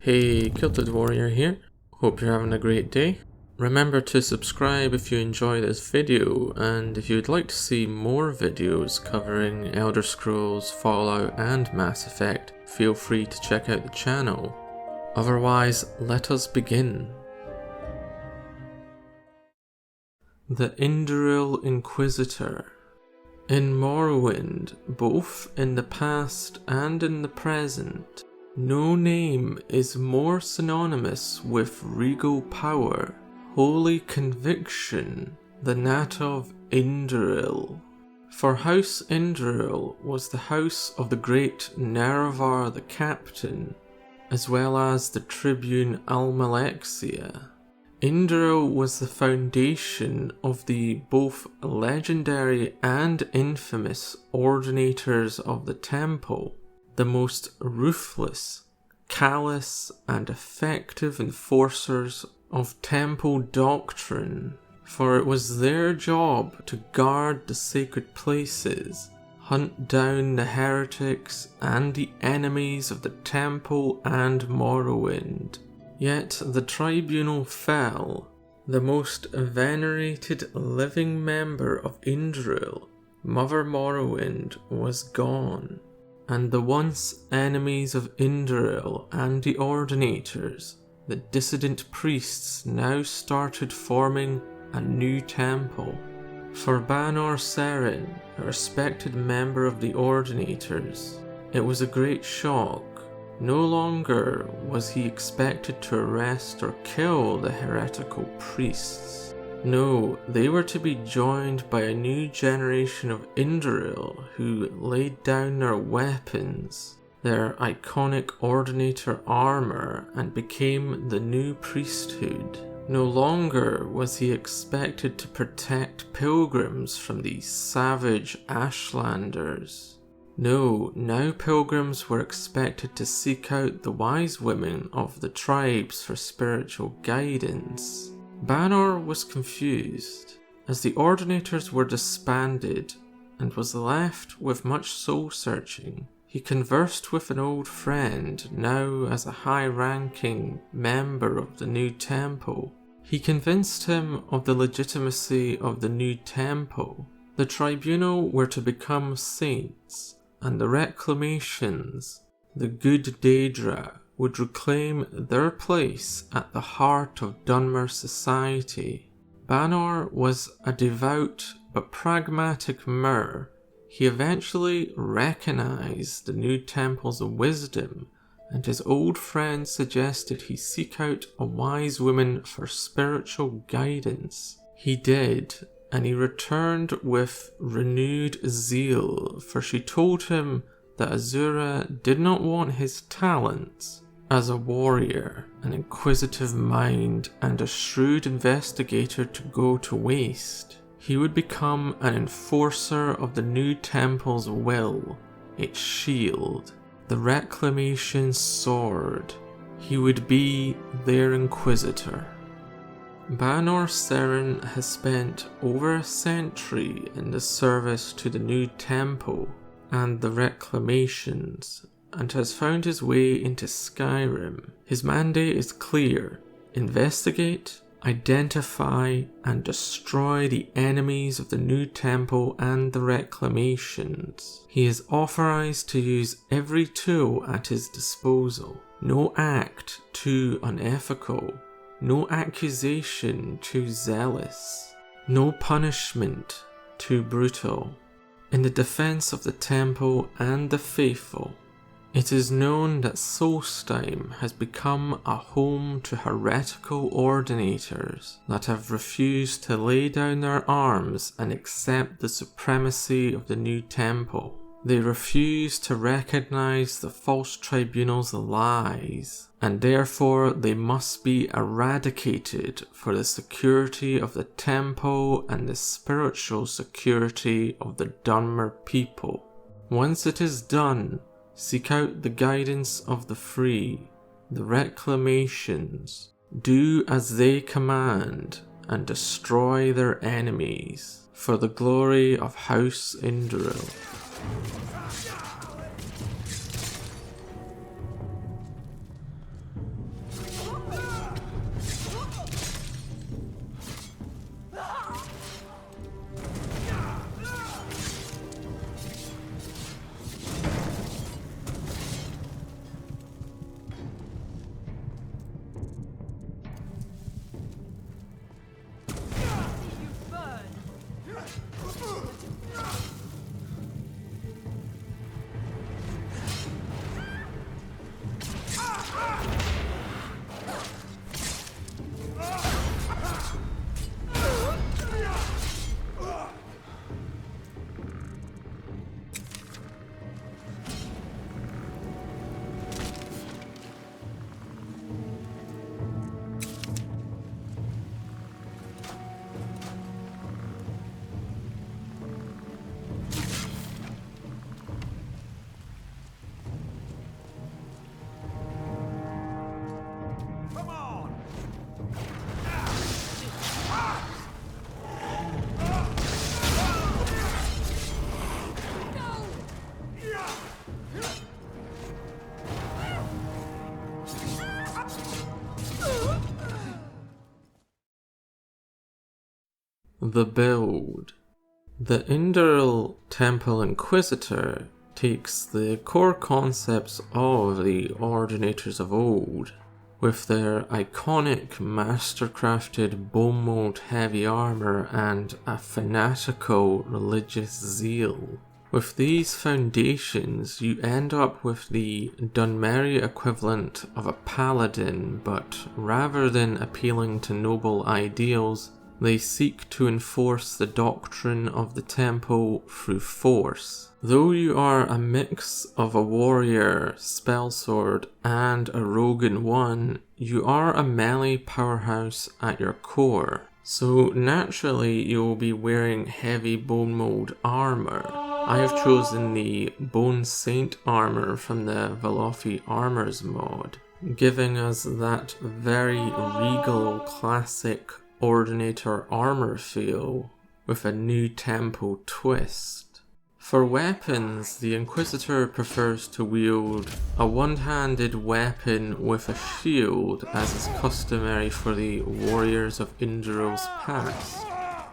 Hey, Kilted Warrior here. Hope you're having a great day. Remember to subscribe if you enjoy this video, and if you'd like to see more videos covering Elder Scrolls, Fallout and Mass Effect, feel free to check out the channel. Otherwise, let us begin. The Indoril Inquisitor. In Morrowind, both in the past and in the present, no name is more synonymous with regal power, holy conviction, than that of Indoril. For House Indoril was the house of the great Nerevar the Captain, as well as the tribune Almalexia. Indoril was the foundation of the both legendary and infamous Ordinators of the Temple, the most ruthless, callous, and effective enforcers of temple doctrine, for it was their job to guard the sacred places, hunt down the heretics and the enemies of the temple and Morrowind. Yet the tribunal fell. The most venerated living member of Indoril, Mother Morrowind, was gone, and the once enemies of Indoril and the Ordinators, the dissident priests, now started forming a new temple. For Banor Seren, a respected member of the Ordinators, it was a great shock. No longer was he expected to arrest or kill the heretical priests. No, they were to be joined by a new generation of Indoril who laid down their weapons, their iconic Ordinator armor, and became the new priesthood. No longer was he expected to protect pilgrims from these savage Ashlanders. No, now pilgrims were expected to seek out the wise women of the tribes for spiritual guidance. Banor was confused, as the Ordinators were disbanded and was left with much soul-searching. He conversed with an old friend, now as a high-ranking member of the new temple. He convinced him of the legitimacy of the new temple. The tribunal were to become saints, and the reclamations, the good Daedra, would reclaim their place at the heart of Dunmer society. Banor was a devout but pragmatic Mer. He eventually recognized the new temple's wisdom, and his old friend suggested he seek out a wise woman for spiritual guidance. He did, and he returned with renewed zeal, for she told him that Azura did not want his talents as a warrior, an inquisitive mind, and a shrewd investigator to go to waste. He would become an enforcer of the new temple's will, its shield, the reclamation sword. He would be their inquisitor. Banor Seren has spent over a century in the service to the new temple and the reclamations, and has found his way into Skyrim. His mandate is clear: investigate, identify, and destroy the enemies of the new temple and the reclamations. He is authorized to use every tool at his disposal. No act too unethical, no accusation too zealous, no punishment too brutal. In the defense of the temple and the faithful, it is known that Solstheim has become a home to heretical Ordinators that have refused to lay down their arms and accept the supremacy of the new temple. They refuse to recognize the false tribunal's lies, and therefore they must be eradicated for the security of the temple and the spiritual security of the Dunmer people. Once it is done, seek out the guidance of the free, the reclamations. Do as they command, and destroy their enemies, for the glory of House Indoril. The build. The Indoril Temple Inquisitor takes the core concepts of the Ordinators of old, with their iconic mastercrafted bone mold heavy armor and a fanatical religious zeal. With these foundations, you end up with the Dunmeri equivalent of a paladin, but rather than appealing to noble ideals, they seek to enforce the doctrine of the temple through force. Though you are a mix of a warrior, spellsword, and a rogue in one, you are a melee powerhouse at your core. So naturally you will be wearing heavy bone mold armor. I have chosen the Bone Saint armor from the Velofi Armors mod, giving us that very regal classic Ordinator armor feel with a new tempo twist. For weapons, the Inquisitor prefers to wield a one-handed weapon with a shield, as is customary for the Warriors of Indoril's past.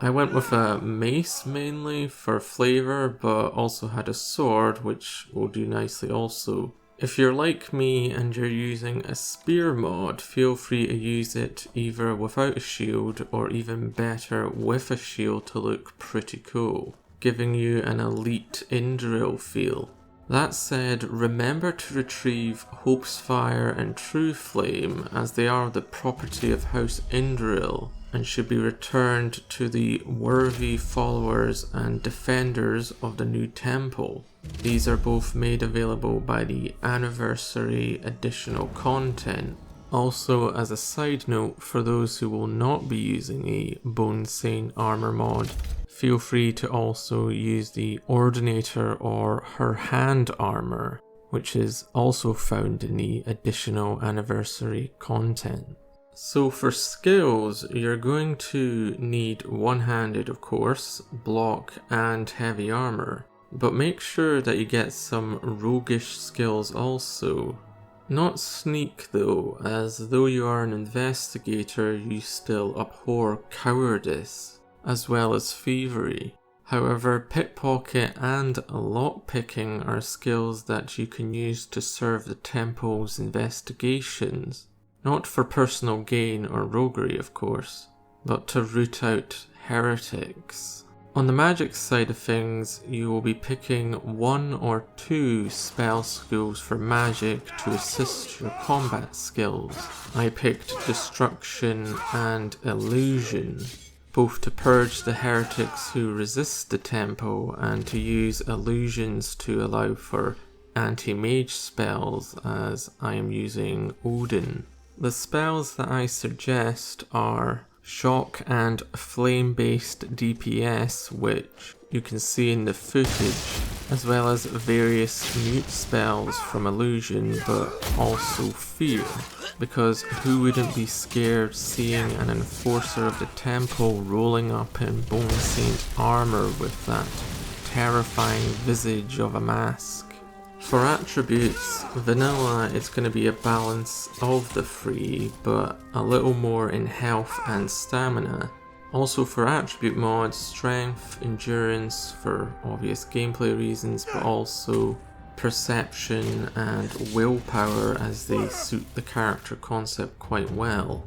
I went with a mace mainly for flavour, but also had a sword, which will do nicely also. If you're like me and you're using a spear mod, feel free to use it either without a shield or even better with a shield to look pretty cool, giving you an elite Indoril feel. That said, remember to retrieve Hope's Fire and True Flame, as they are the property of House Indoril and should be returned to the worthy followers and defenders of the new temple. These are both made available by the anniversary additional content. Also, as a side note, for those who will not be using a Bone Saint armor mod, feel free to also use the Ordinator or her hand armor, which is also found in the additional anniversary content. So for skills, you're going to need one-handed, of course, block and heavy armor, but make sure that you get some roguish skills also. Not sneak though, as though you are an investigator, you still abhor cowardice, as well as thievery. However, pickpocket and lockpicking are skills that you can use to serve the temple's investigations. Not for personal gain or roguery, of course, but to root out heretics. On the magic side of things, you will be picking 1 or 2 spell skills for magic to assist your combat skills. I picked Destruction and Illusion, both to purge the heretics who resist the temple and to use illusions to allow for anti-mage spells, as I am using Odin. The spells that I suggest are Shock and Flame-based DPS, which you can see in the footage, as well as various mute spells from Illusion, but also Fear, because who wouldn't be scared seeing an enforcer of the temple rolling up in Bone Saint armor with that terrifying visage of a mask. For attributes, vanilla is going to be a balance of the three, but a little more in health and stamina. Also for attribute mods, strength, endurance for obvious gameplay reasons, but also perception and willpower, as they suit the character concept quite well.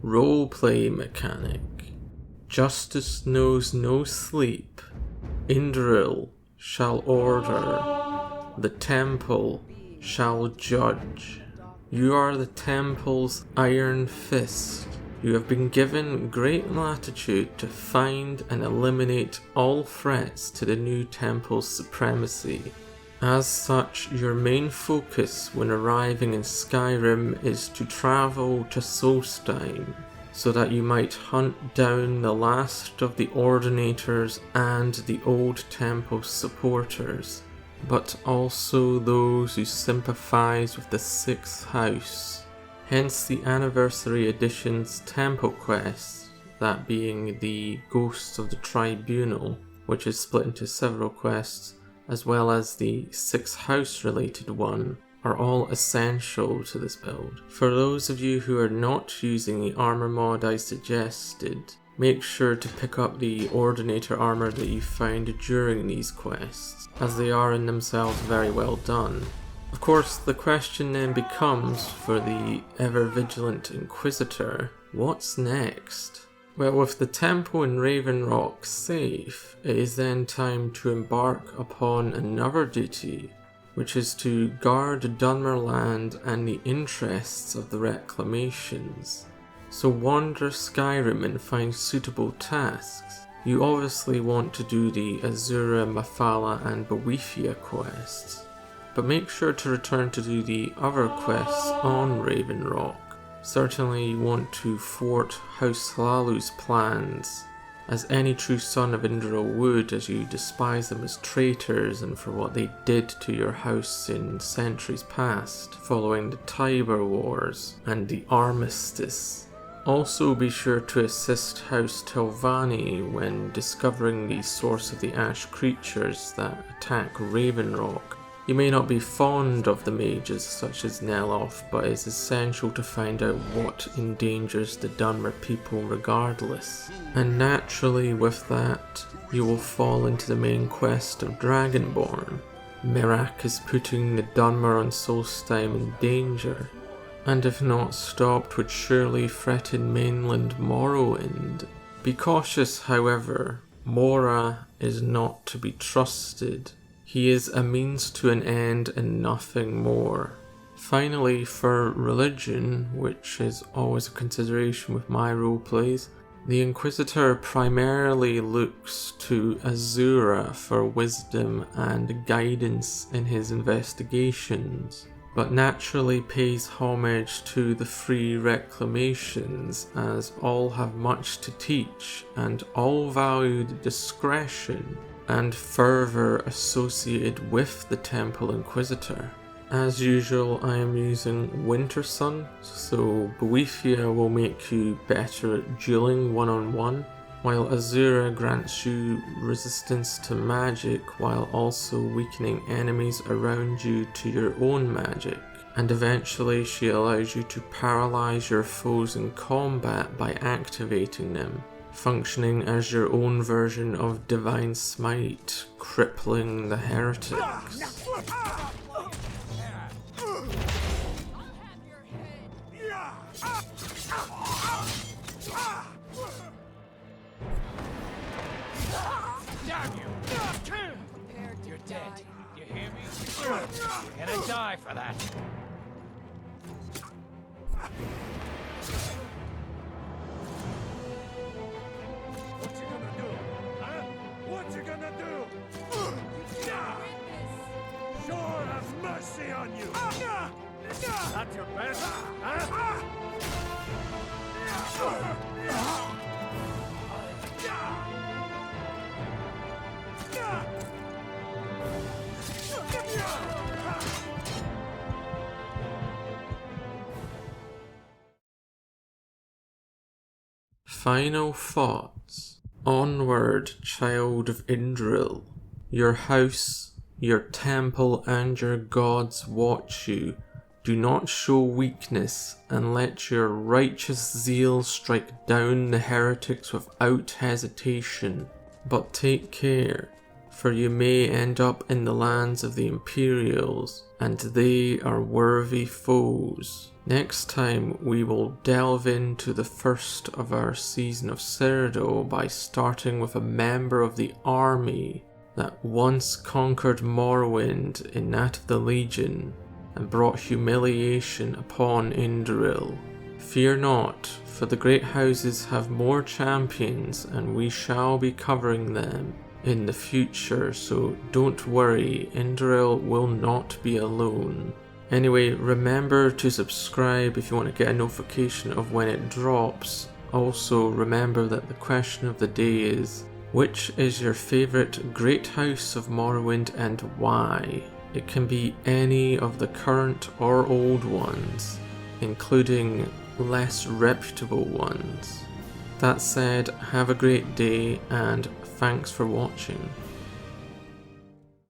Roleplay mechanic. Justice knows no sleep. Indoril shall order. The temple shall judge. You are the temple's iron fist. You have been given great latitude to find and eliminate all threats to the new temple's supremacy. As such, your main focus when arriving in Skyrim is to travel to Solstheim, so that you might hunt down the last of the Ordinators and the old temple's supporters, but also those who sympathize with the Sixth House. Hence the Anniversary Edition's temple quests, that being the Ghosts of the Tribunal, which is split into several quests, as well as the Sixth House related one, are all essential to this build. For those of you who are not using the armor mod I suggested, make sure to pick up the Ordinator armor that you found during these quests, as they are in themselves very well done. Of course, the question then becomes, for the ever-vigilant Inquisitor, what's next? Well, with the temple in Raven Rock safe, it is then time to embark upon another duty, which is to guard Dunmerland and the interests of the reclamations. So wander Skyrim and find suitable tasks. You obviously want to do the Azura, Mafala and Boethia quests, but make sure to return to do the other quests on Raven Rock. Certainly you want to thwart House Hlalu's plans, as any true son of Indoril would, as you despise them as traitors and for what they did to your house in centuries past, following the Tiber Wars and the Armistice. Also be sure to assist House Telvanni when discovering the source of the ash creatures that attack Raven Rock. You may not be fond of the mages such as Neloth, but it's essential to find out what endangers the Dunmer people regardless. And naturally with that, you will fall into the main quest of Dragonborn. Miraak is putting the Dunmer on Solstheim in danger, and if not stopped would surely threaten mainland Morrowind. Be cautious however, Mora is not to be trusted. He is a means to an end and nothing more. Finally, for religion, which is always a consideration with my roleplays, the Inquisitor primarily looks to Azura for wisdom and guidance in his investigations, but naturally pays homage to the three reclamations, as all have much to teach and all value the discretion and fervour associated with the Temple Inquisitor. As usual, I am using Wintersun, so Boethia will make you better at dueling one-on-one, while Azura grants you resistance to magic while also weakening enemies around you to your own magic. And eventually she allows you to paralyze your foes in combat by activating them, functioning as your own version of Divine Smite, crippling the heretics. You're dead. You hear me? You're gonna die for that. What you gonna do? Huh? What you gonna do? Sure have mercy on you. That's your best, huh? Final thoughts. Onward, child of Indoril. Your house, your temple and your gods watch you. Do not show weakness, and let your righteous zeal strike down the heretics without hesitation. But take care, for you may end up in the lands of the Imperials, and they are worthy foes. Next time we will delve into the first of our season of Cyrodiil by starting with a member of the army that once conquered Morrowind in that of the Legion and brought humiliation upon Indoril. Fear not, for the great houses have more champions and we shall be covering them in the future, so don't worry, Indoril will not be alone. Anyway, remember to subscribe if you want to get a notification of when it drops. Also, remember that the question of the day is, which is your favourite Great House of Morrowind and why? It can be any of the current or old ones, including less reputable ones. That said, have a great day and thanks for watching.